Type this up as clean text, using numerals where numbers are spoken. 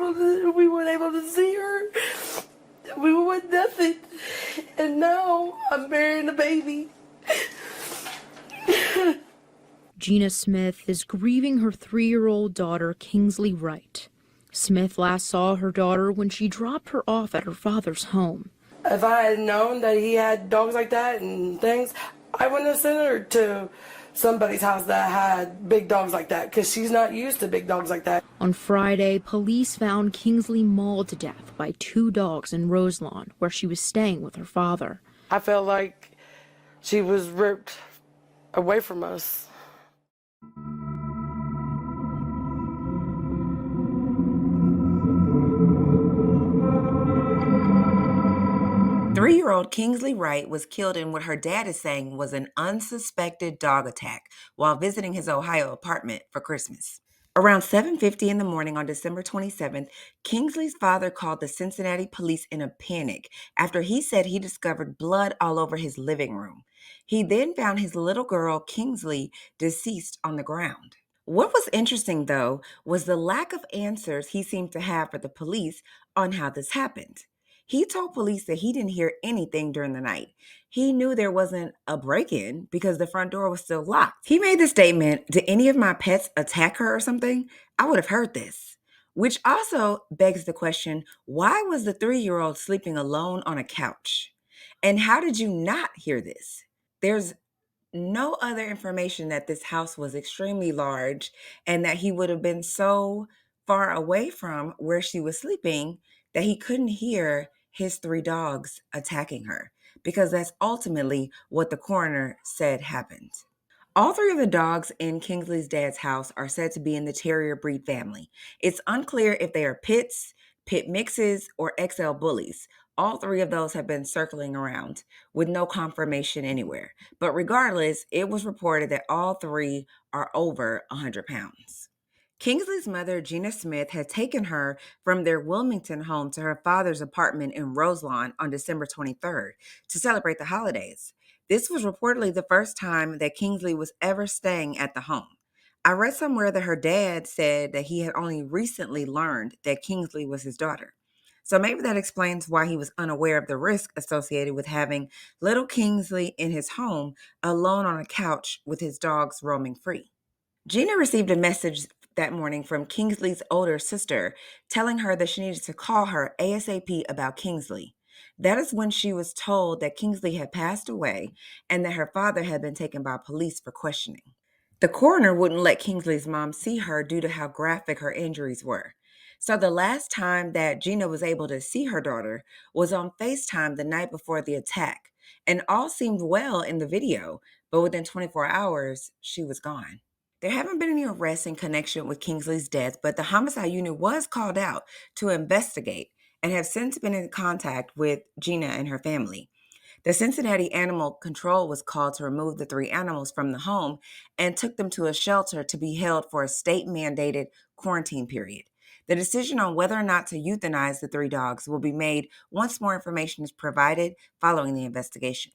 able to see her. We were with nothing, and now I'm burying a baby. Gina Smith is grieving her 3-year-old daughter, Kingsley Wright. Smith last saw her daughter when she dropped her off at her father's home. If I had known that he had dogs like that and things, I wouldn't have sent her to somebody's house that had big dogs like that, because she's not used to big dogs like that. On Friday, police found Kingsley mauled to death by 2 dogs in Roselawn, where she was staying with her father. I felt like she was ripped away from us. Three-year-old Kingsley Wright was killed in what her dad is saying was an unsuspected dog attack while visiting his Ohio apartment for Christmas. Around 7:50 in the morning on December 27th, Kingsley's father called the Cincinnati police in a panic after he said he discovered blood all over his living room. He then found his little girl, Kingsley, deceased on the ground. What was interesting, though, was the lack of answers he seemed to have for the police on how this happened. He told police that he didn't hear anything during the night. He knew there wasn't a break-in because the front door was still locked. He made the statement, "Did any of my pets attack her or something? I would have heard this." Which also begs the question, why was the 3-year-old sleeping alone on a couch? And how did you not hear this? There's no other information that this house was extremely large and that he would have been so far away from where she was sleeping that he couldn't hear his 3 dogs attacking her, because that's ultimately what the coroner said happened. All 3 of the dogs in Kingsley's dad's house are said to be in the terrier breed family. It's unclear if they are pits, pit mixes, or XL bullies. All 3 of those have been circling around with no confirmation anywhere. But regardless, it was reported that all 3 are over 100 pounds. Kingsley's mother, Gina Smith, had taken her from their Wilmington home to her father's apartment in Roselawn on December 23rd to celebrate the holidays. This was reportedly the first time that Kingsley was ever staying at the home. I read somewhere that her dad said that he had only recently learned that Kingsley was his daughter. So maybe that explains why he was unaware of the risk associated with having little Kingsley in his home alone on a couch with his dogs roaming free. Gina received a message that morning from Kingsley's older sister telling her that she needed to call her ASAP about Kingsley. That is when she was told that Kingsley had passed away and that her father had been taken by police for questioning. The coroner wouldn't let Kingsley's mom see her due to how graphic her injuries were. So the last time that Gina was able to see her daughter was on FaceTime the night before the attack, and all seemed well in the video, but within 24 hours, she was gone. There haven't been any arrests in connection with Kingsley's death, but the homicide unit was called out to investigate and have since been in contact with Gina and her family. The Cincinnati Animal Control was called to remove the 3 animals from the home and took them to a shelter to be held for a state-mandated quarantine period. The decision on whether or not to euthanize the 3 dogs will be made once more information is provided following the investigation.